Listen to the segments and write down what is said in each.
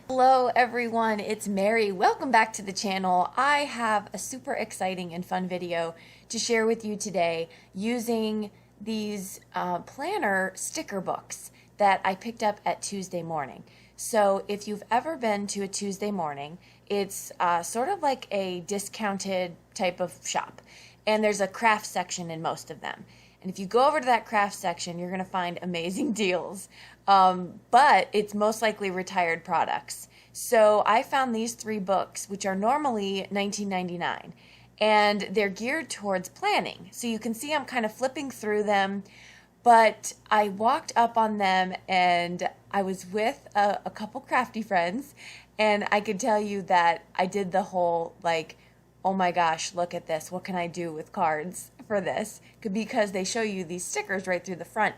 Hello everyone, it's Mary. Welcome back to the channel. I have a super exciting and fun video to share with you today using these planner sticker books that I picked up at Tuesday morning. So if you've ever been to a Tuesday morning, it's sort of like a discounted type of shop, and there's a craft section in most of them. And if you go over to that craft section, you're going to find amazing deals. But it's most likely retired products. So I found these three books, which are normally $19.99, and they're geared towards planning. So you can see I'm kind of flipping through them, but I walked up on them and I was with a couple crafty friends, and I could tell you that I did the whole like, oh my gosh, look at this. What can I do with cards for this? Because they show you these stickers right through the front.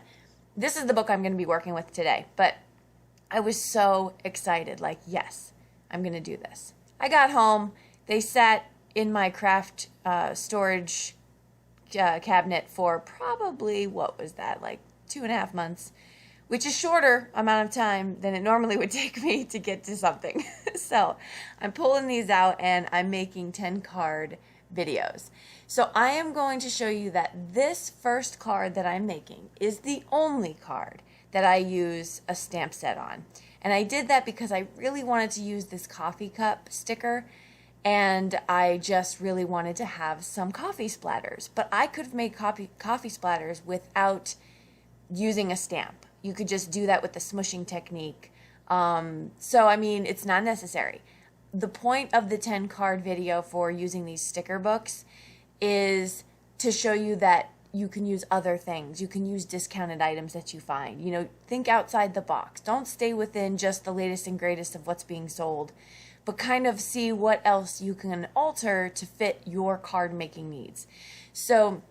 This is the book I'm going to be working with today, but I was so excited, like, yes, I'm going to do this. I got home. They sat in my craft storage cabinet for probably, what was that, like 2.5 months, which is shorter amount of time than it normally would take me to get to something. So I'm pulling these out and I'm making 10 card videos. So I am going to show you that this first card that I'm making is the only card that I use a stamp set on. And I did that because I really wanted to use this coffee cup sticker, and I just really wanted to have some coffee splatters. But I could have made coffee splatters without using a stamp. You could just do that with the smushing technique. So I mean, it's not necessary. The point of the 10 card video for using these sticker books is to show you that you can use other things. You can use discounted items that you find. You know, think outside the box. Don't stay within just the latest and greatest of what's being sold, but kind of see what else you can alter to fit your card making needs. So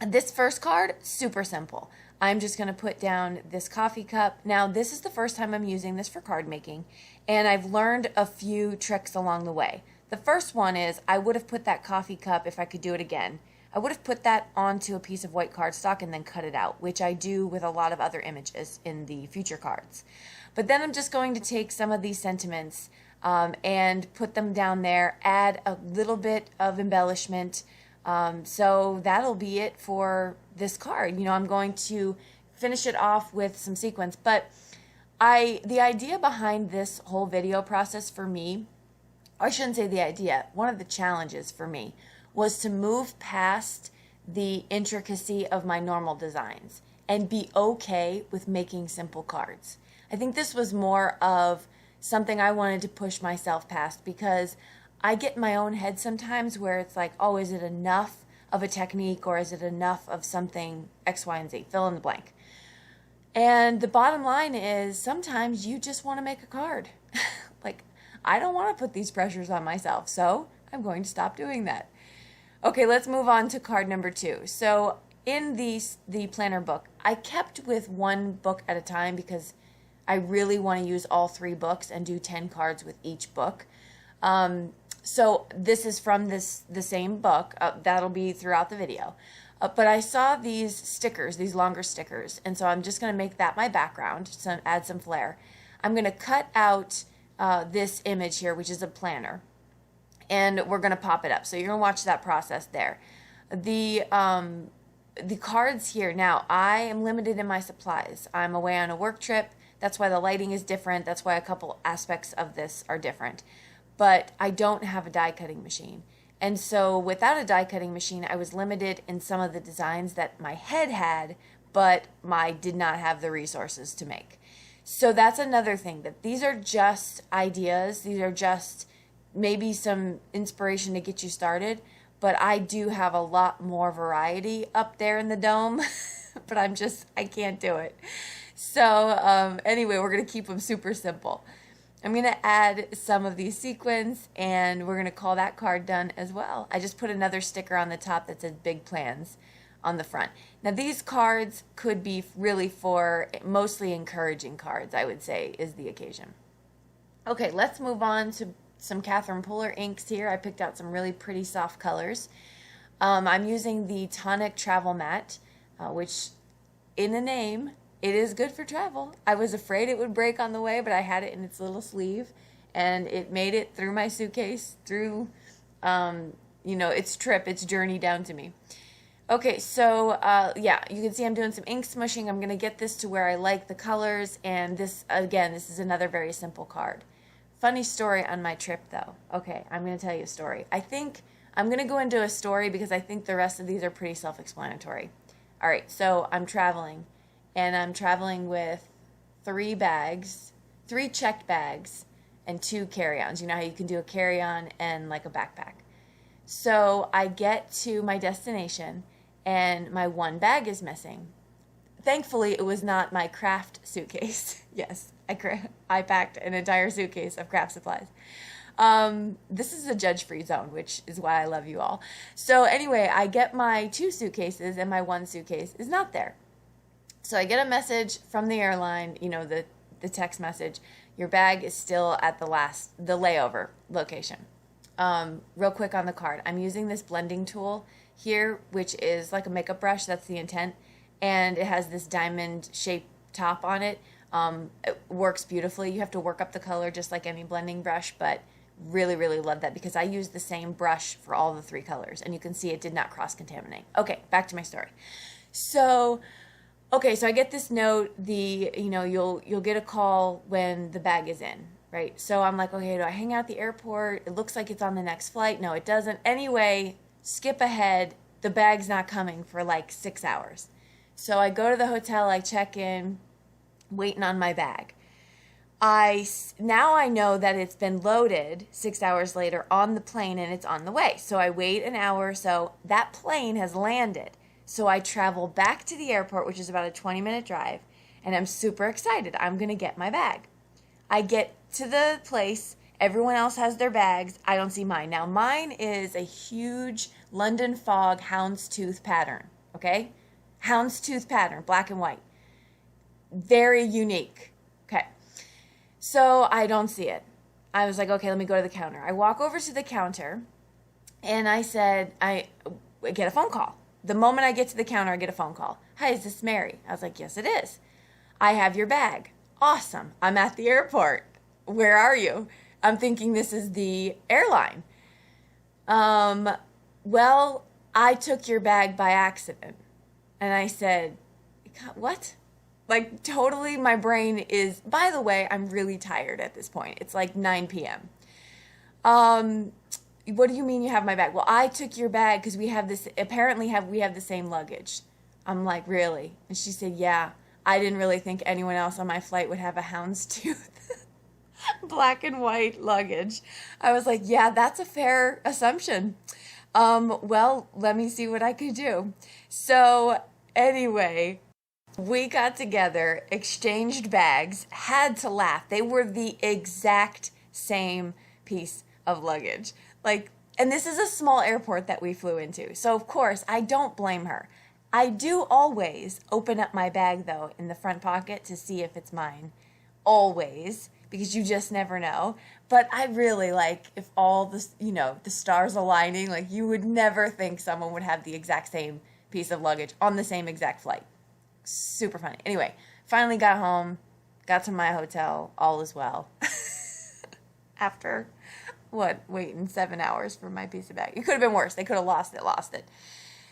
this first card, super simple. I'm just going to put down this coffee cup. Now, this is the first time I'm using this for card making, and I've learned a few tricks along the way. The first one is I would have put that coffee cup, if I could do it again, I would have put that onto a piece of white cardstock and then cut it out, which I do with a lot of other images in the future cards. But then I'm just going to take some of these sentiments and put them down there, add a little bit of embellishment. So that'll be it for this card. You know, I'm going to finish it off with some sequins, but the idea behind this whole video process for me, or I shouldn't say the idea, one of the challenges for me was to move past the intricacy of my normal designs and be okay with making simple cards. I think this was more of something I wanted to push myself past, because I get in my own head sometimes where it's like, oh, is it enough of a technique, or is it enough of something X, Y, and Z? Fill in the blank. And the bottom line is sometimes you just want to make a card. Like, I don't want to put these pressures on myself, so I'm going to stop doing that. Okay, let's move on to card number 2. So in the planner book, I kept with one book at a time because I really want to use all 3 books and do 10 cards with each book. So this is from the same book. That'll be throughout the video. But I saw these stickers, these longer stickers, and so I'm just going to make that my background, add some flair. I'm going to cut out this image here, which is a planner, and we're going to pop it up. So you're going to watch that process there. The cards here, now I am limited in my supplies. I'm away on a work trip. That's why the lighting is different. That's why a couple aspects of this are different. But I don't have a die cutting machine. And so without a die cutting machine, I was limited in some of the designs that my head had, but I did not have the resources to make. So that's another thing, that these are just ideas. These are just maybe some inspiration to get you started, but I do have a lot more variety up there in the dome, but I can't do it. So anyway, we're going to keep them super simple. I'm going to add some of these sequins, and we're going to call that card done as well. I just put another sticker on the top that says Big Plans on the front. Now these cards could be really for mostly encouraging cards, I would say, is the occasion. Okay, let's move on to some Catherine Puller inks here. I picked out some really pretty soft colors. I'm using the Tonic Travel Mat, which in the name, it is good for travel. I was afraid it would break on the way, but I had it in its little sleeve, and it made it through my suitcase, through, its journey down to me. Okay, so yeah, you can see I'm doing some ink smushing. I'm going to get this to where I like the colors, and this is another very simple card. Funny story on my trip, though. Okay, I'm going to tell you a story. I think I'm going to go into a story because I think the rest of these are pretty self-explanatory. All right, so I'm traveling, and I'm traveling with 3 checked bags, and 2 carry-ons. You know how you can do a carry-on and like a backpack. So I get to my destination, and my 1 bag is missing. Thankfully, it was not my craft suitcase. Yes, I packed an entire suitcase of craft supplies. This is a judge-free zone, which is why I love you all. So anyway, I get my 2 suitcases, and my 1 suitcase is not there. So I get a message from the airline, the text message, your bag is still at the layover location. Real quick on the card, I'm using this blending tool here, which is like a makeup brush. That's the intent. And it has this diamond shaped top on it. It works beautifully. You have to work up the color just like any blending brush, but really, really love that because I used the same brush for all the 3 colors, and you can see it did not cross-contaminate. Okay, back to my story. So I get this note, you'll get a call when the bag is in, right? So I'm like, okay, do I hang out at the airport? It looks like it's on the next flight. No, it doesn't. Anyway, skip ahead. The bag's not coming for like 6 hours. So I go to the hotel, I check in, waiting on my bag. Now I know that it's been loaded 6 hours later on the plane and it's on the way. So I wait an hour or so. That plane has landed. So I travel back to the airport, which is about a 20-minute drive, and I'm super excited. I'm going to get my bag. I get to the place. Everyone else has their bags. I don't see mine. Now, mine is a huge London fog houndstooth pattern, okay? Houndstooth pattern, black and white. Very unique. Okay. So I don't see it. I was like, okay, let me go to the counter. I walk over to the counter, and I said, I get a phone call. The moment I get to the counter, I get a phone call. Hi, is this Mary? I was like, yes, it is. I have your bag. Awesome. I'm at the airport. Where are you? I'm thinking this is the airline. Well, I took your bag by accident. And I said, what? Like, totally my brain is, by the way, I'm really tired at this point. It's like 9 p.m. What do you mean you have my bag? Well, I took your bag because we have the same luggage. I'm like, really? And she said, yeah. I didn't really think anyone else on my flight would have a houndstooth black and white luggage. I was like, yeah, that's a fair assumption. Well, let me see what I could do. So anyway, we got together, exchanged bags, had to laugh. They were the exact same piece of luggage. And this is a small airport that we flew into. So of course, I don't blame her. I do always open up my bag though in the front pocket to see if it's mine. Always, because you just never know. But I really if all the stars aligning, you would never think someone would have the exact same piece of luggage on the same exact flight. Super funny. Anyway, finally got home, got to my hotel, all is well. After, waiting 7 hours for my piece of bag. It could have been worse. They could have lost it.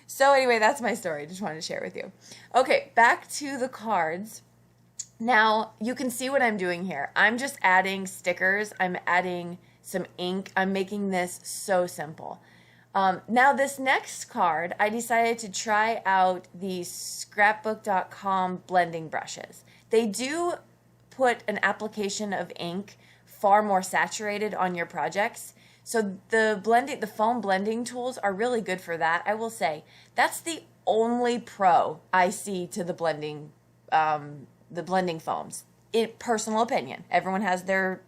So anyway, that's my story. Just wanted to share with you. Okay, back to the cards. Now, you can see what I'm doing here. I'm just adding stickers. I'm adding some ink. I'm making this so simple. Now, this next card, I decided to try out the scrapbook.com blending brushes. They do put an application of ink far more saturated on your projects. So the foam blending tools are really good for that. I will say that's the only pro I see to the blending foams. Personal opinion. Everyone has their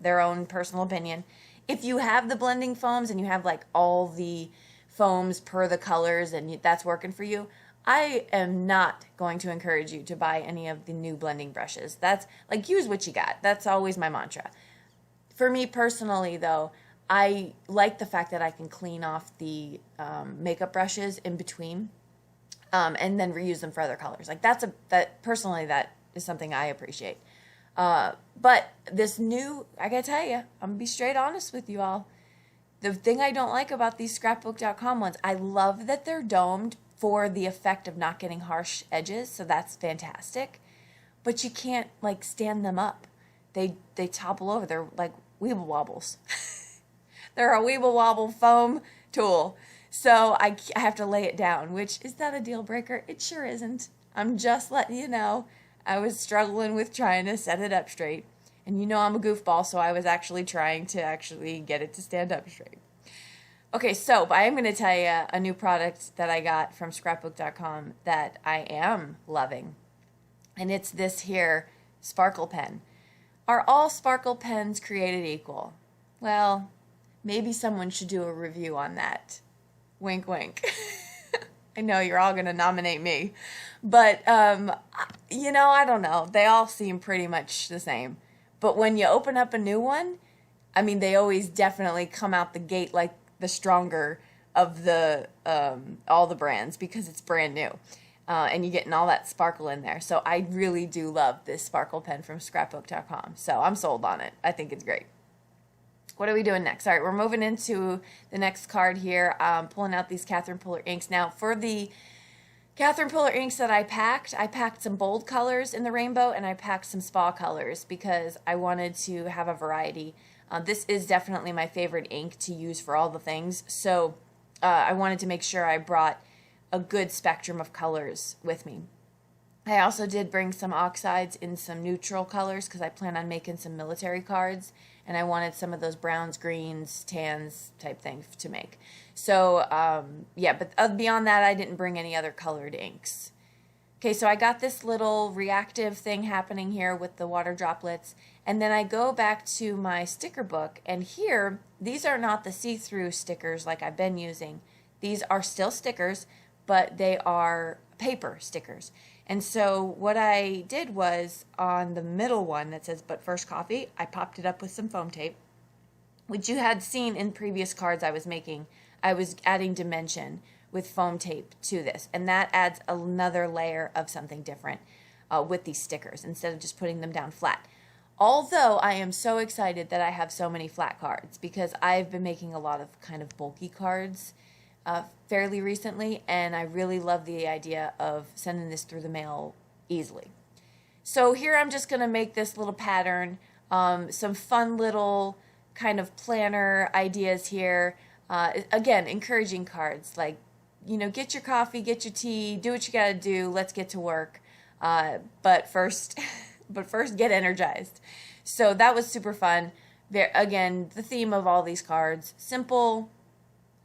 own personal opinion. If you have the blending foams and you have all the foams per the colors and that's working for you, I am not going to encourage you to buy any of the new blending brushes. That's use what you got. That's always my mantra. For me personally, though, I like the fact that I can clean off the makeup brushes in between and then reuse them for other colors. Personally, that is something I appreciate. But this new, I gotta tell you, I'm gonna be straight honest with you all. The thing I don't like about these scrapbook.com ones, I love that they're domed for the effect of not getting harsh edges, so that's fantastic. But you can't like stand them up. They topple over. They're like weeble wobbles. They're a weeble wobble foam tool. So I have to lay it down, which is that a deal breaker? It sure isn't. I'm just letting you know. I was struggling with trying to set it up straight. And you know I'm a goofball, so I was actually trying to get it to stand up straight. Okay, so I am going to tell you a new product that I got from scrapbook.com that I am loving. And it's this here sparkle pen. Are all sparkle pens created equal? Well, maybe someone should do a review on that. Wink, wink. I know you're all going to nominate me. But, you know, I don't know. They all seem pretty much the same. But when you open up a new one, I mean, they always definitely come out the gate like the stronger of the all the brands because it's brand new. And you're getting all that sparkle in there. So I really do love this sparkle pen from scrapbook.com. So I'm sold on it. I think it's great. What are we doing next? All right, we're moving into the next card here. Pulling out these Catherine Puller inks. Now, for the Catherine Puller inks that I packed some bold colors in the rainbow, and I packed some spa colors because I wanted to have a variety. This is definitely my favorite ink to use for all the things. So I wanted to make sure I brought a good spectrum of colors with me. I also did bring some oxides in some neutral colors because I plan on making some military cards, and I wanted some of those browns, greens, tans type things to make. So, yeah, but beyond that, I didn't bring any other colored inks. Okay, so I got this little reactive thing happening here with the water droplets, and then I go back to my sticker book, and here, these are not the see-through stickers like I've been using. These are still stickers, but they are paper stickers. And so what I did was on the middle one that says, "But first coffee," I popped it up with some foam tape, which you had seen in previous cards I was making. I was adding dimension with foam tape to this, and that adds another layer of something different with these stickers instead of just putting them down flat. Although I am so excited that I have so many flat cards because I've been making a lot of kind of bulky cards fairly recently, and I really love the idea of sending this through the mail easily. So here I'm just going to make this little pattern, some fun little kind of planner ideas here. Again, encouraging cards like, you know, get your coffee, get your tea, do what you got to do, let's get to work. But first get energized. So that was super fun. There, again, the theme of all these cards, simple,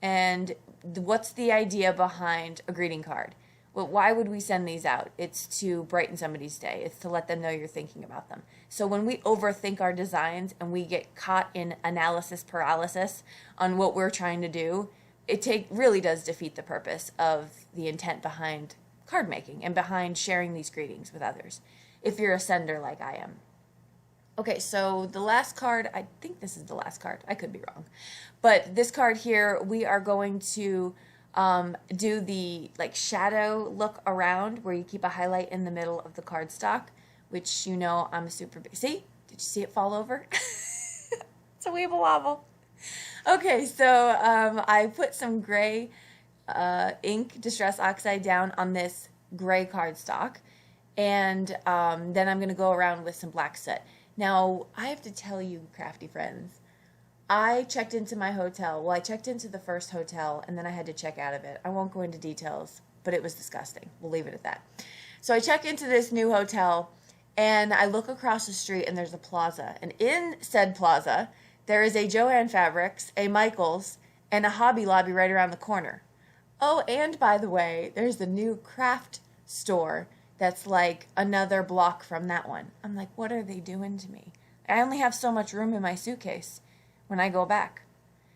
and what's the idea behind a greeting card? Well, why would we send these out? It's to brighten somebody's day. It's to let them know you're thinking about them. So when we overthink our designs and we get caught in analysis paralysis on what we're trying to do, it really does defeat the purpose of the intent behind card making and behind sharing these greetings with others, if you're a sender like I am. Okay, so the last card, I think this is the last card. I could be wrong. But this card here, we are going to do the like shadow look around where you keep a highlight in the middle of the cardstock, which you know I'm a super big. See? Did you see it fall over? It's a weeble wobble. Okay, so I put some gray ink, Distress Oxide, down on this gray cardstock. And then I'm going to go around with some black soot. Now, I have to tell you, crafty friends, I checked into my hotel. Well, I checked into the first hotel, and then I had to check out of it. I won't go into details, but it was disgusting. We'll leave it at that. So I check into this new hotel, and I look across the street, and there's a plaza. And in said plaza, there is a Joann Fabrics, a Michaels, and a Hobby Lobby right around the corner. Oh, and by the way, there's the new craft store that's like another block from that one. I'm like, what are they doing to me? I only have so much room in my suitcase when I go back.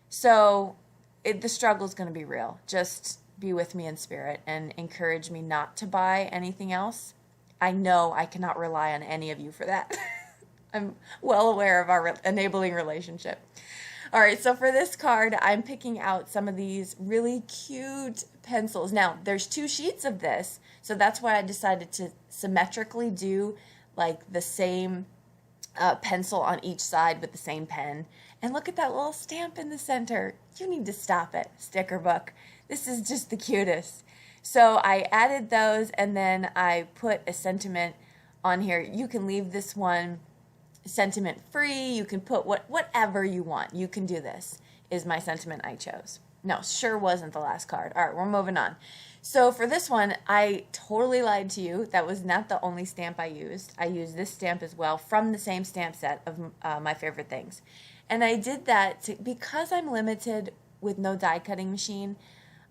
So the struggle's going to be real. Just be with me in spirit and encourage me not to buy anything else. I know I cannot rely on any of you for that. I'm well aware of our enabling relationship. All right, so for this card, I'm picking out some of these really cute pencils. Now, there's 2 sheets of this, so that's why I decided to symmetrically do like the same pencil on each side with the same pen. And look at that little stamp in the center. You need to stop it, sticker book. This is just the cutest. So I added those, and then I put a sentiment on here. You can leave this one sentiment free. You can put whatever you want. You can do this, is my sentiment I chose. No, sure wasn't the last card. All right, we're moving on. So for this one, I totally lied to you. That was not the only stamp I used. I used this stamp as well from the same stamp set of my favorite things. And I did that because I'm limited with no die cutting machine.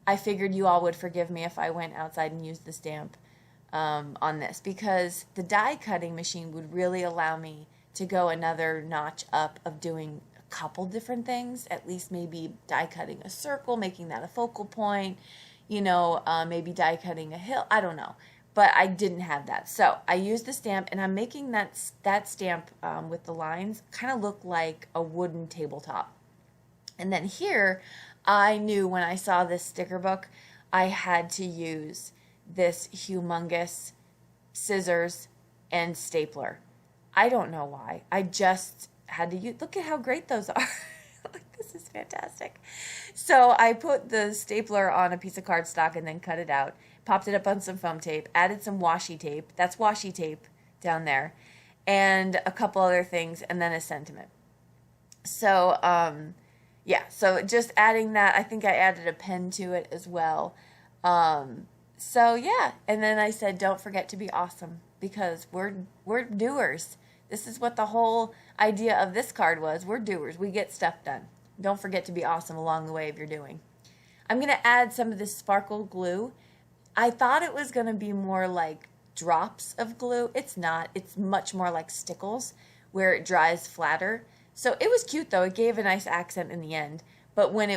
I figured you all would forgive me if I went outside and used the stamp on this, because the die cutting machine would really allow me to go another notch up of doing a couple different things, at least maybe die cutting a circle, making that a focal point, you know, maybe die cutting a hill, I don't know. But I didn't have that. So I used the stamp, and I'm making that stamp with the lines kind of look like a wooden tabletop. And then here, I knew when I saw this sticker book, I had to use this humongous scissors and stapler. I don't know why. I just had to use, look at how great those are. Like, this is fantastic. So I put the stapler on a piece of cardstock and then cut it out, popped it up on some foam tape, added some washi tape, that's washi tape down there, and a couple other things, and then a sentiment. So, yeah, so just adding that, I think I added a pen to it as well. So yeah, and then I said, don't forget to be awesome, because we're doers. This is what the whole idea of this card was. We're doers. We get stuff done. Don't forget to be awesome along the way of your doing. I'm going to add some of this sparkle glue. I thought it was going to be more like drops of glue. It's not. It's much more like stickles, where it dries flatter. So it was cute though. It gave a nice accent in the end. But when I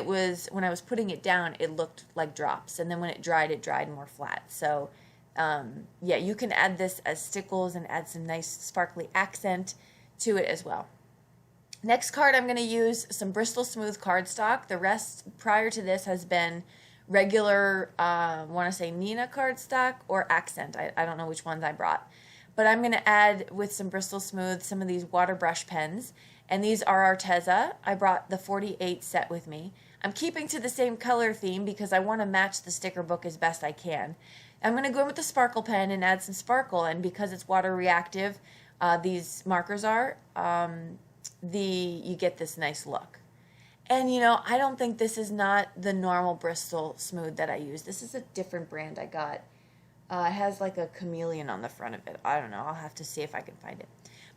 was putting it down, it looked like drops. And then when it dried more flat. So yeah, you can add this as stickles and add some nice sparkly accent to it as well. Next card, I'm going to use some Bristol Smooth cardstock. The rest prior to this has been regular, I want to say Nina cardstock or accent. I don't know which ones I brought. But I'm going to add with some Bristol Smooth some of these water brush pens. And these are Arteza. I brought the 48 set with me. I'm keeping to the same color theme because I want to match the sticker book as best I can. I'm going to go in with the sparkle pen and add some sparkle. And because it's water reactive, these markers are, you get this nice look. And you know, I don't think this is not the normal Bristol Smooth that I use. This is a different brand I got. It has like a chameleon on the front of it. I don't know. I'll have to see if I can find it.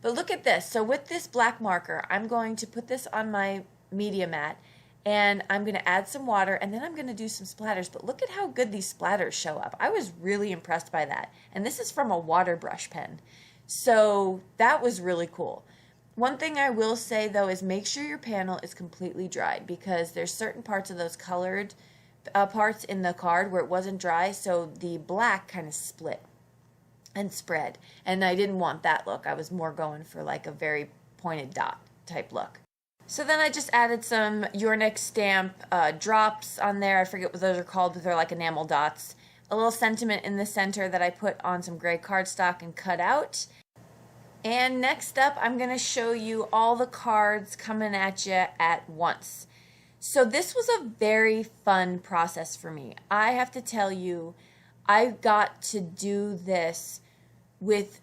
But look at this. So with this black marker, I'm going to put this on my media mat, and I'm going to add some water, and then I'm going to do some splatters. But look at how good these splatters show up. I was really impressed by that. And this is from a water brush pen. So that was really cool. One thing I will say, though, is make sure your panel is completely dried, because there's certain parts of those colored parts in the card where it wasn't dry, so the black kind of split and spread. And I didn't want that look. I was more going for like a very pointed dot type look. So then I just added some Urnick stamp drops on there. I forget what those are called, but they're like enamel dots. A little sentiment in the center that I put on some gray cardstock and cut out. And next up, I'm going to show you all the cards coming at you at once. So this was a very fun process for me. I have to tell you, I got to do this with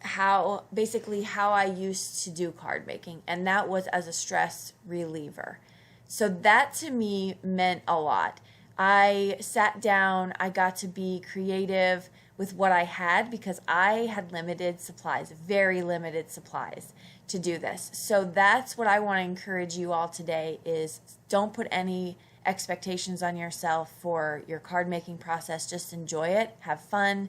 basically how I used to do card making, and that was as a stress reliever. So that to me meant a lot. I sat down, I got to be creative with what I had, because I had limited supplies, very limited supplies to do this. So that's what I want to encourage you all today is don't put any expectations on yourself for your card making process. Just enjoy it, have fun,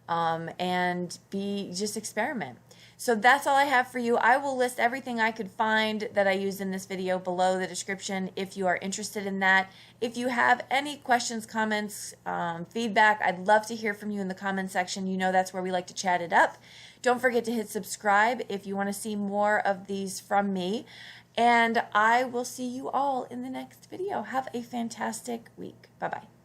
and just experiment. So that's all I have for you. I will list everything I could find that I used in this video below the description if you are interested in that. If you have any questions, comments, feedback, I'd love to hear from you in the comment section. You know that's where we like to chat it up. Don't forget to hit subscribe if you want to see more of these from me. And I will see you all in the next video. Have a fantastic week. Bye-bye.